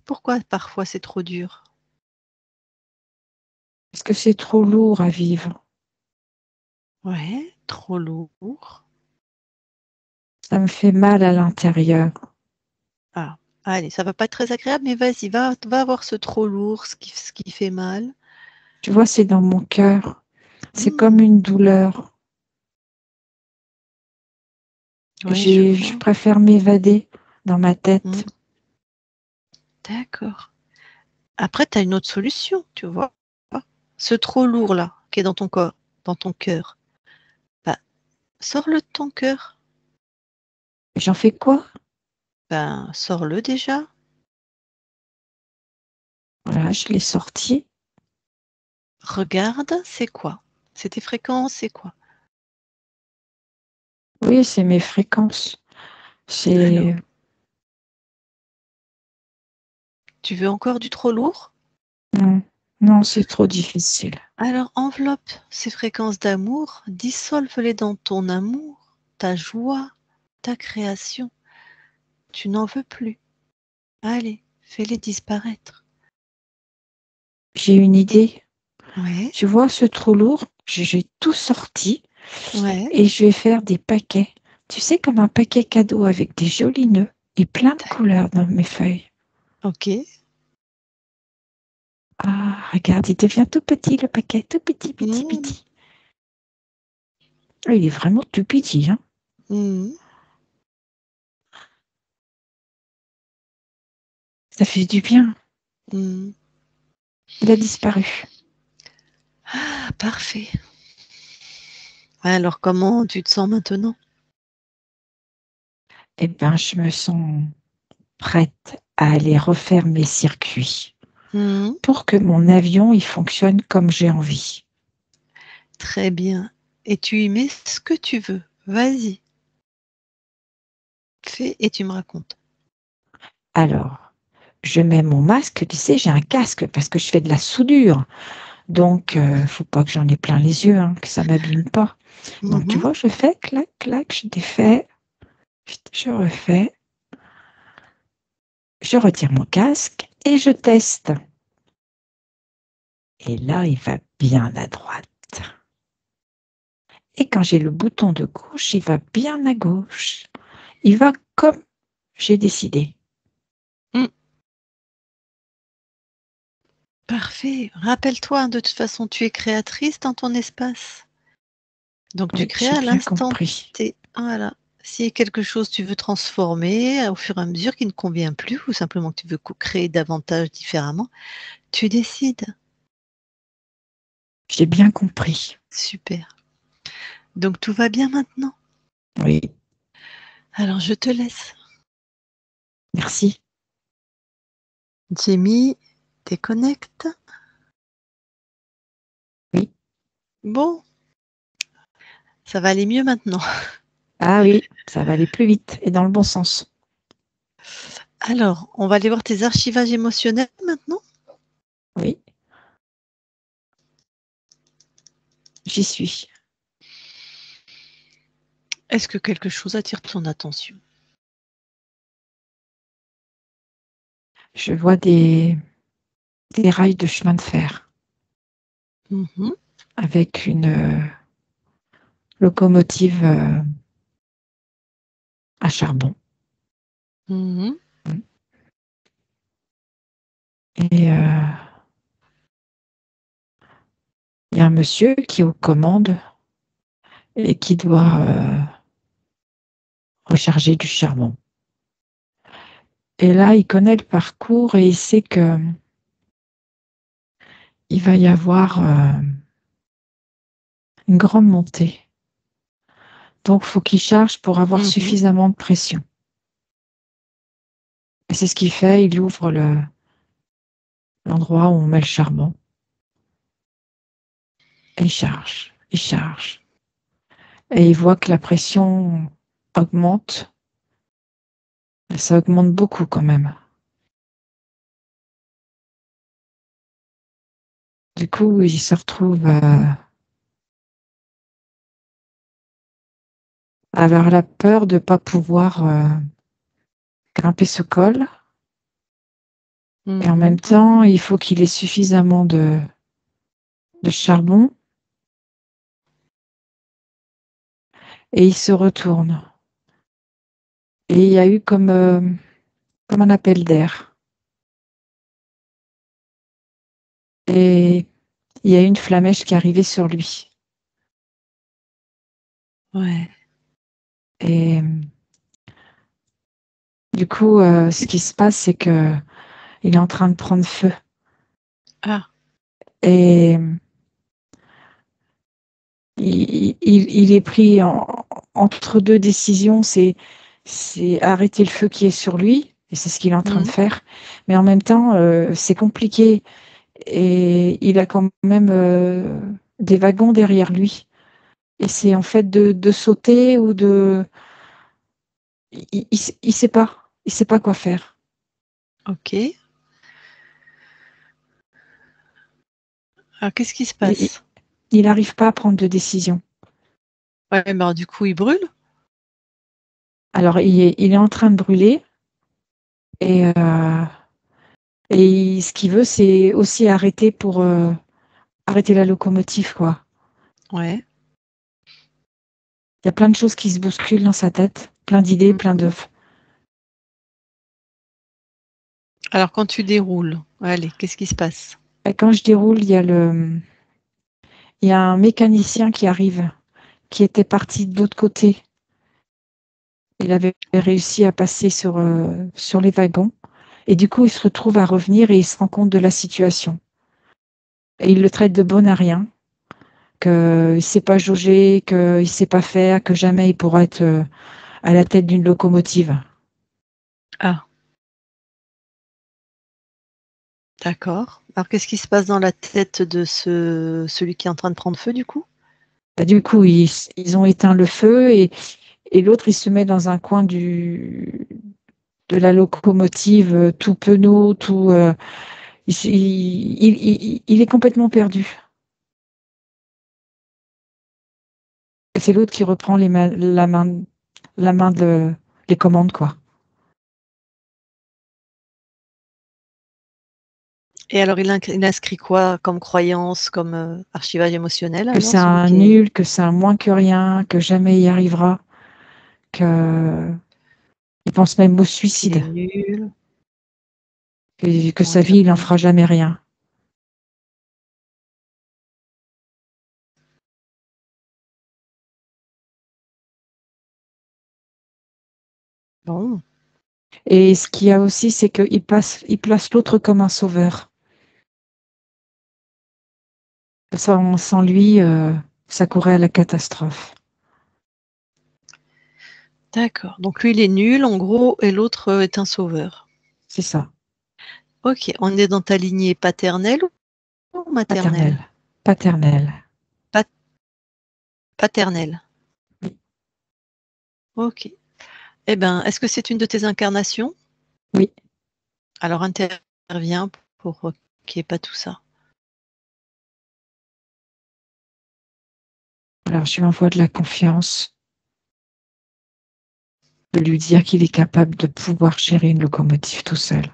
Pourquoi parfois c'est trop dur? Parce que c'est trop lourd à vivre. Ouais, trop lourd. Ça me fait mal à l'intérieur. Ah, allez, ça va pas être très agréable, mais vas-y, va voir ce trop lourd, ce qui fait mal. Tu vois, c'est dans mon cœur. C'est comme Hmm, une douleur. ouais, je Je vois. préfère m'évader dans ma Hmm, tête. d'accord. Après, tu as une autre solution, tu vois. Ce trop lourd là, qui est dans ton corps, dans ton cœur, bah, sors-le de ton cœur. J'en fais quoi? Ben, sors-le déjà. Voilà, je l'ai sorti. Regarde, c'est quoi? C'est tes fréquences, c'est quoi? Oui, c'est mes fréquences. Alors, C'est tu veux encore du trop lourd? non, non, c'est trop difficile. Alors enveloppe ces fréquences d'amour, dissolve-les dans ton amour, ta joie, ta création. Tu n'en veux plus. Allez, fais-les disparaître. J'ai une idée. Ouais, Tu vois, ce trou lourd, j'ai tout sorti ouais, et je vais faire des paquets. Tu sais, comme un paquet cadeau avec des jolis nœuds et plein de couleurs dans mes feuilles. ok. Ah, regarde, il devient tout petit le paquet, tout petit, petit, Mmh, petit. Ah, il est vraiment tout petit, hein. mmh, Ça fait du bien. mmh. Il a disparu. Ah, parfait. Alors comment tu te sens maintenant? Eh ben, je me sens prête à aller refaire mes circuits Mmh, pour que mon avion il fonctionne comme j'ai envie. très bien. et tu y mets ce que tu veux. Vas-y, fais et tu me racontes. Alors, je mets mon masque, tu sais, j'ai un casque parce que je fais de la soudure. Donc, faut pas que j'en ai plein les yeux, hein, que ça m'abîme pas. Donc, tu Mmh. vois, je fais clac, clac, je défais, je refais, je retire mon casque et je teste. Et là, il va bien à droite. Et quand j'ai le bouton de gauche, il va bien à gauche. Il va comme j'ai décidé. Mmh. Parfait. Rappelle-toi, de toute façon, tu es créatrice dans ton espace. Donc tu Oui, crées j'ai à bien l'instant compris. T. Voilà. Si quelque chose tu veux transformer au fur et à mesure qui ne convient plus ou simplement que tu veux créer davantage différemment, tu décides. J'ai bien compris. Super. Donc tout va bien maintenant? Oui, Alors je te laisse. merci. Jamie, déconnecte. Oui. Bon, ça va aller mieux maintenant. Ah oui, ça va aller plus vite et dans le bon sens. Alors, on va aller voir tes archivages émotionnels maintenant. Oui, j'y suis. Est-ce que quelque chose attire ton attention? Je vois des rails de chemin de fer Mhm, avec une locomotive à charbon. mhm, Et il y a un monsieur qui est aux commandes et qui doit recharger du charbon. Et là, il connaît le parcours et il sait que il va y avoir une grande montée. Donc, faut qu'il charge pour avoir mhm. suffisamment de pression. Et c'est ce qu'il fait. Il ouvre l'endroit où on met le charbon et il charge, il charge. Et il voit que la pression augmente. Ça augmente beaucoup quand même. Du coup, il se retrouve à avoir la peur de ne pas pouvoir grimper ce col. Et en même Mhm. temps, il faut qu'il ait suffisamment de charbon. Et il se retourne. Et il y a eu comme un appel d'air. Et il y a eu une flamèche qui est arrivée sur lui. Ouais. Et du coup, ce qui se passe, c'est que il est en train de prendre feu. Ah. Et il est pris entre deux décisions. C'est arrêter le feu qui est sur lui, et c'est ce qu'il est en train de Mhm. faire. Mais en même temps, c'est compliqué. Et il a quand même des wagons derrière lui. Et c'est en fait de sauter ou de... Il sait pas. Il sait pas quoi faire. Ok. Alors qu'est-ce qui se Il passe? il n'arrive pas à prendre de décision. Ouais, mais alors, du coup, il brûle? Alors, il est en train de brûler et ce qu'il veut, c'est aussi arrêter pour arrêter la locomotive, quoi. Ouais. Il y a plein de choses qui se bousculent dans sa tête, plein d'idées, plein Mhm. de... Alors quand tu déroules, allez, qu'est-ce qui se passe? Et quand je déroule, il y a un mécanicien qui arrive, qui était parti de l'autre côté. Il avait réussi à passer sur les wagons. Et du coup, il se retrouve à revenir et il se rend compte de la situation. Et il le traite de bon à rien, qu'il ne sait pas jauger, qu'il ne sait pas faire, que jamais il pourra être à la tête d'une locomotive. Ah, d'accord. Alors qu'est-ce qui se passe dans la tête de celui qui est en train de prendre feu du coup? Du coup, ils ont éteint le feu et l'autre, il se met dans un coin de la locomotive, tout penaud, tout. Il est complètement perdu. Et c'est l'autre qui reprend la main les commandes, quoi. Et alors, il inscrit quoi comme croyance, comme archivage émotionnel, Que alors, c'est celui un qui est nul, que c'est un moins que rien, que jamais il y arrivera, que il pense même au suicide, nul, que moins sa que vie, il n'en rien? fera jamais rien. Bon, Et ce qu'il y a aussi, c'est qu'il place l'autre comme un sauveur. Sans lui, ça courait à la catastrophe. d'accord. Donc lui, il est nul, en gros, et l'autre est un sauveur. C'est ça, Ok, on est dans ta lignée paternelle ou maternelle? paternel, paternel. Paternelle. Oui, Ok. Eh bien, est-ce que c'est une de tes incarnations? oui. Alors interviens pour qu'il n'y ait pas tout ça. Alors je lui envoie de la confiance, de lui dire qu'il est capable de pouvoir gérer une locomotive tout seul.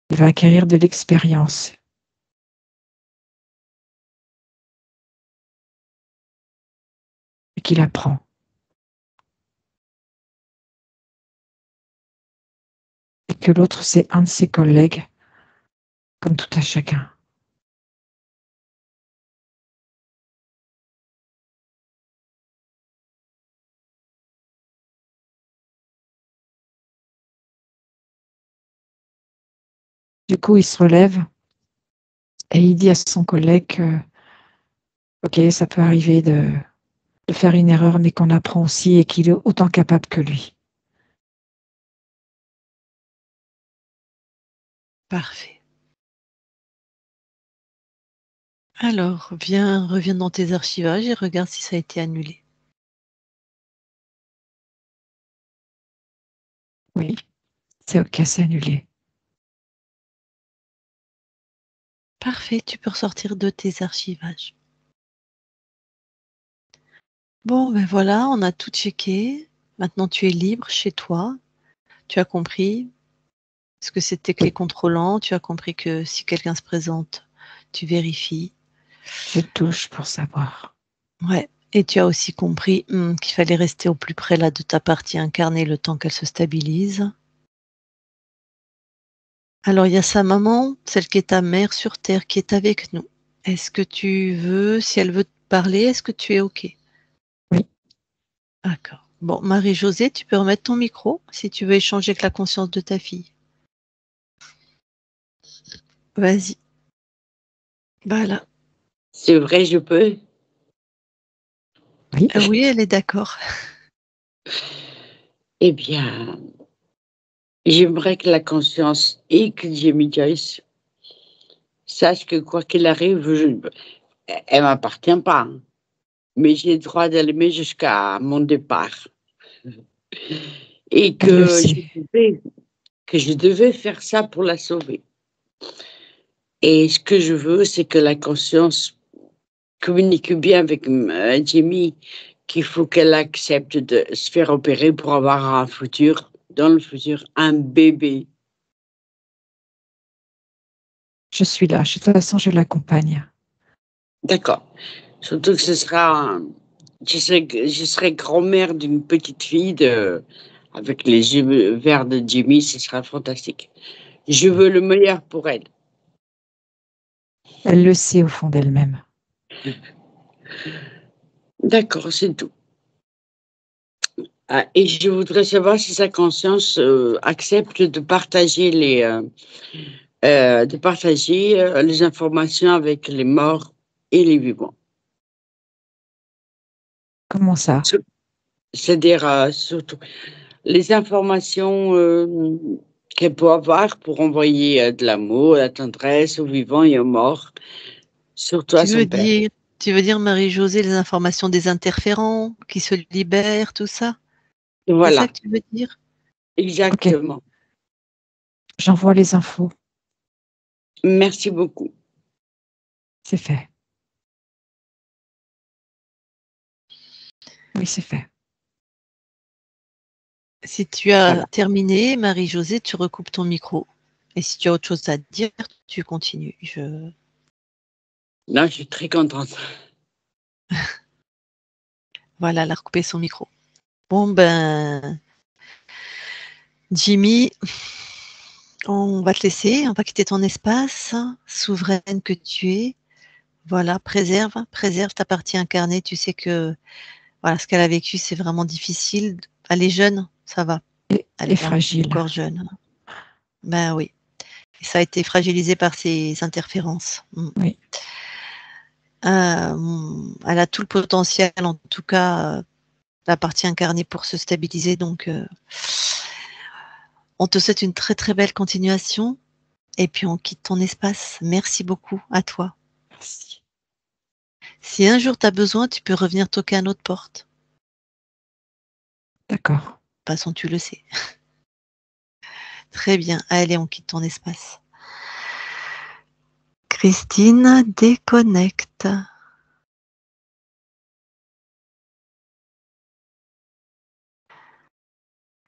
Il va acquérir de l'expérience et qu'il apprend. Et que l'autre, c'est un de ses collègues, comme tout à chacun. Du coup, il se relève et il dit à son collègue que, ok, ça peut arriver de faire une erreur, mais qu'on apprend aussi et qu'il est autant capable que lui. Parfait. Alors, reviens dans tes archivages et regarde si ça a été annulé. Oui, c'est ok, c'est annulé. Parfait, tu peux ressortir de tes archivages. Bon, ben voilà, on a tout checké. Maintenant, tu es libre chez toi. Tu as compris ce que c'est tes clés Oui, contrôlantes. Tu as compris que si quelqu'un se présente, tu vérifies. je touche pour savoir. Ouais. Et tu as aussi compris qu'il fallait rester au plus près là de ta partie incarnée le temps qu'elle se stabilise. Alors, il y a sa maman, celle qui est ta mère sur terre, qui est avec nous. Est-ce que tu veux, si elle veut te parler, est-ce que tu es OK? Oui, D'accord. Bon, Marie-Josée, tu peux remettre ton micro si tu veux échanger avec la conscience de ta fille. Vas-y. Voilà. C'est vrai, je peux. oui, Oui, elle est d'accord. Eh bien, j'aimerais que la conscience et que Jamie Joyce sache que quoi qu'il arrive, elle m'appartient pas, hein. Mais j'ai le droit de l'aimer jusqu'à mon départ. Et elle le sait. que je devais faire ça pour la sauver. Et ce que je veux, c'est que la conscience communique bien avec Jamie, qu'il faut qu'elle accepte de se faire opérer pour avoir un futur, dans le futur, un bébé. Je suis là. De toute façon, je l'accompagne. D'accord. Surtout que je serai grand-mère d'une petite fille avec les yeux verts de Jimmy, ce sera fantastique. Je veux le meilleur pour elle. Elle le sait au fond d'elle-même. D'accord, c'est tout. Ah, et je voudrais savoir si sa conscience accepte de partager les informations avec les morts et les vivants. Comment ça? Sur- C'est-à-dire surtout les informations qu'elle peut avoir pour envoyer de l'amour, de la tendresse aux vivants et aux morts, surtout à Tu veux son père. dire Tu veux dire, Marie-Josée, les informations des interférents qui se libèrent, tout ça? C'est ça Voilà, que tu veux dire? Ok, exactement. j'envoie les infos. Merci beaucoup. C'est fait. Oui, c'est fait. Si tu as Voilà. terminé, Marie-Josée, tu recoupes ton micro. Et si tu as autre chose à dire, tu continues. Non, je suis très contente. Voilà, elle a recoupé son micro. Bon, ben, Jimmy, on va te laisser, on va quitter ton espace, souveraine que tu es. Voilà, préserve ta partie incarnée. Tu sais que voilà, ce qu'elle a vécu, c'est vraiment difficile. Elle est jeune, ça va. Elle Et est fragile. encore jeune. Ben oui. Et ça a été fragilisé par ces interférences. Oui. Elle a tout le potentiel, en tout cas, la partie incarnée pour se stabiliser. Donc, on te souhaite une très très belle continuation. Et puis, on quitte ton espace. Merci beaucoup à toi. Merci. Si un jour tu as besoin, tu peux revenir toquer à notre porte. D'accord. De toute façon, tu le sais. Très bien. Allez, on quitte ton espace. Christine déconnecte.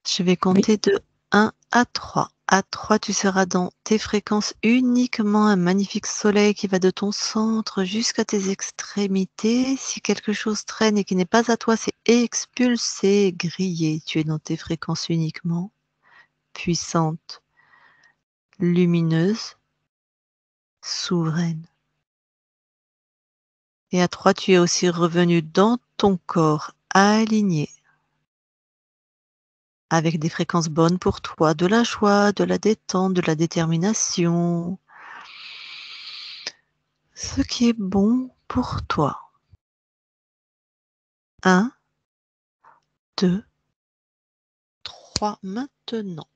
Je vais compter de 1 à 3. À 3, tu seras dans tes fréquences uniquement un magnifique soleil qui va de ton centre jusqu'à tes extrémités. Si quelque chose traîne et qui n'est pas à toi, c'est expulsé, grillé. Tu es dans tes fréquences uniquement, puissante, lumineuse, souveraine. Et à 3, tu es aussi revenu dans ton corps, aligné, avec des fréquences bonnes pour toi, de la joie, de la détente, de la détermination. Ce qui est bon pour toi. 1, 2, 3, maintenant.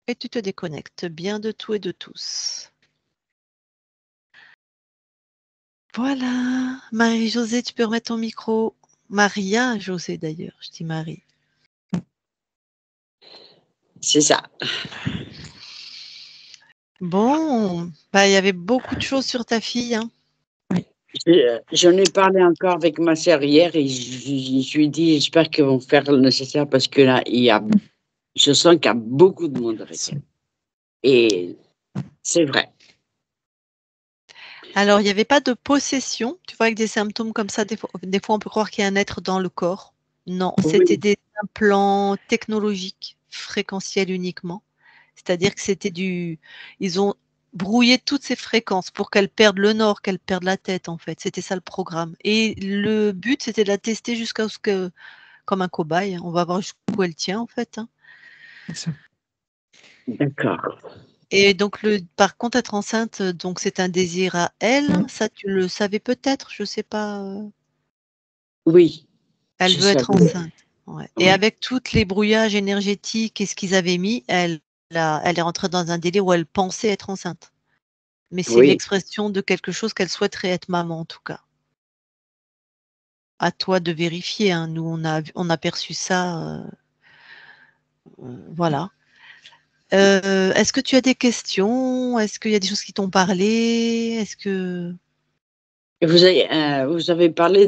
Et tu te déconnectes bien de tout et de tous. Voilà. Marie-Josée, tu peux remettre ton micro. Maria-Josée d'ailleurs, je dis Marie. C'est ça. Bon, bah, il y avait beaucoup de choses sur ta fille. Hein. J'en ai parlé encore avec ma sœur hier et je lui ai dit, j'espère qu'ils vont faire le nécessaire parce que là, je sens qu'il y a beaucoup de monde avec elle. Et c'est vrai. Alors, il n'y avait pas de possession. Tu vois, avec des symptômes comme ça, des fois on peut croire qu'il y a un être dans le corps. Non, c'était Oui, des implants technologiques, fréquentiels uniquement. C'est-à-dire que ils ont brouillé toutes ces fréquences pour qu'elle perde le nord, qu'elle perde la tête, en fait. C'était ça le programme. Et le but, c'était de la tester jusqu'à ce que, comme un cobaye, on va voir jusqu'où elle tient, en fait. Hein. d'accord. Et donc, par contre, être enceinte, donc c'est un désir à elle. Ça, tu le savais peut-être, je sais pas. Oui, Elle je veut être savais. enceinte. Ouais. Et Oui, avec toutes les brouillages énergétiques et ce qu'ils avaient mis, elle est rentrée dans un délire où elle pensait être enceinte. Mais c'est oui. l'expression de quelque chose qu'elle souhaiterait être maman, en tout cas. À toi de vérifier. Hein. Nous, on a perçu ça. Voilà. Est-ce que tu as des questions? Est-ce qu'il y a des choses qui t'ont parlé? Est-ce que Et vous avez parlé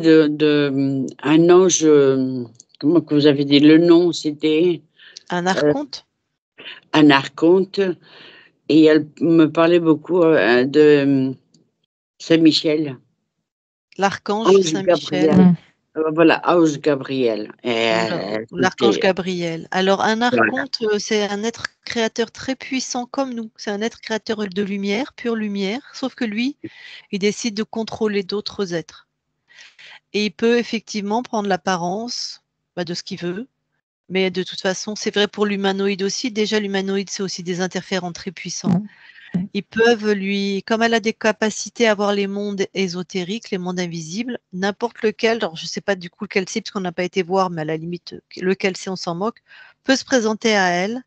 un ange, comment que vous avez dit le nom, c'était un euh, archonte? un archonte, et elle me parlait beaucoup de Saint-Michel, L'archange ange Saint-Michel Gabriel. Voilà, ange Gabriel. Et, ou l'archange c'était, Gabriel. Alors, un voilà. archonte, c'est un être créateur très puissant comme nous. C'est un être créateur de lumière, pure lumière, sauf que lui, il décide de contrôler d'autres êtres. Et il peut effectivement prendre l'apparence de ce qu'il veut. Mais de toute façon, c'est vrai pour l'humanoïde aussi. Déjà, l'humanoïde, c'est aussi des interférents très puissants. Ils peuvent comme elle a des capacités à voir les mondes ésotériques, les mondes invisibles, n'importe lequel, alors je ne sais pas du coup lequel c'est, parce qu'on n'a pas été voir, mais à la limite, lequel c'est, on s'en moque, peut se présenter à elle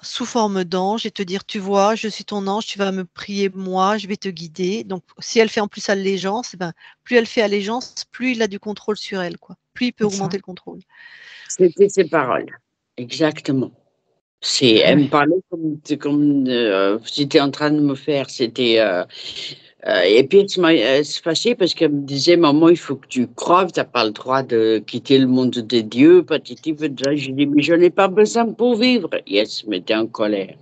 sous forme d'ange et te dire, tu vois, je suis ton ange, tu vas me prier moi, je vais te guider. Donc, si elle fait en plus allégeance, ben, plus elle fait allégeance, plus il a du contrôle sur elle, quoi. Plus il peut C'est ça. augmenter le contrôle. C'était ses paroles. Exactement. Ah Elle me oui. parlait comme j'étais en train de me faire. Et puis elle se fâchait parce qu'elle me disait, maman, il faut que tu croives, tu n'as pas le droit de quitter le monde de Dieu. Patiti, patata. Je dis, mais je n'ai pas besoin pour vivre. Et elle se mettait en colère.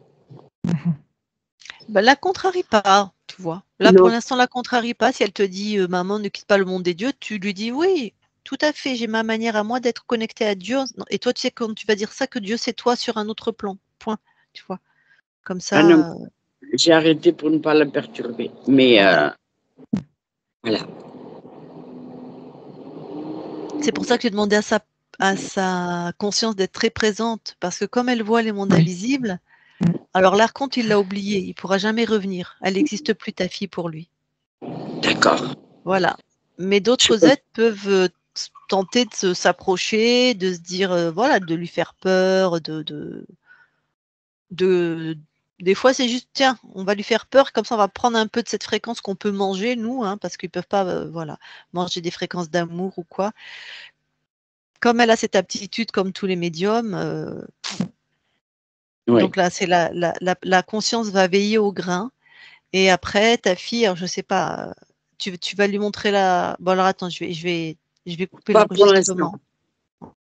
Ben, la contrarie pas, tu vois. Là, pour Non, l'instant, la contrarie pas. Si elle te dit, maman, ne quitte pas le monde des dieux, tu lui dis, oui, tout à fait, j'ai ma manière à moi d'être connectée à Dieu. Et toi, tu sais, quand tu vas dire ça, que Dieu, c'est toi sur un autre plan. Point. Tu vois. Comme ah non, ça, j'ai arrêté pour ne pas la perturber. Mais voilà. voilà. C'est pour ça que j'ai demandé à sa conscience d'être très présente, parce que comme elle voit les mondes Oui. invisibles, alors l'archonte, il l'a oublié, il pourra jamais revenir. Elle n'existe plus, ta fille, pour lui. D'accord. Voilà. Mais Je d'autres êtres peuvent tenter de s'approcher, de se dire, voilà, de lui faire peur, de des fois, c'est juste, tiens, on va lui faire peur, comme ça on va prendre un peu de cette fréquence qu'on peut manger, nous, hein, parce qu'ils peuvent pas, voilà, manger des fréquences d'amour ou quoi. Comme elle a cette aptitude, comme tous les médiums, Oui. donc là, c'est la conscience va veiller au grain et après ta fille, alors je sais pas, tu vas lui montrer la bon alors attends, je vais couper Pas pour l'instant. l'enregistrement.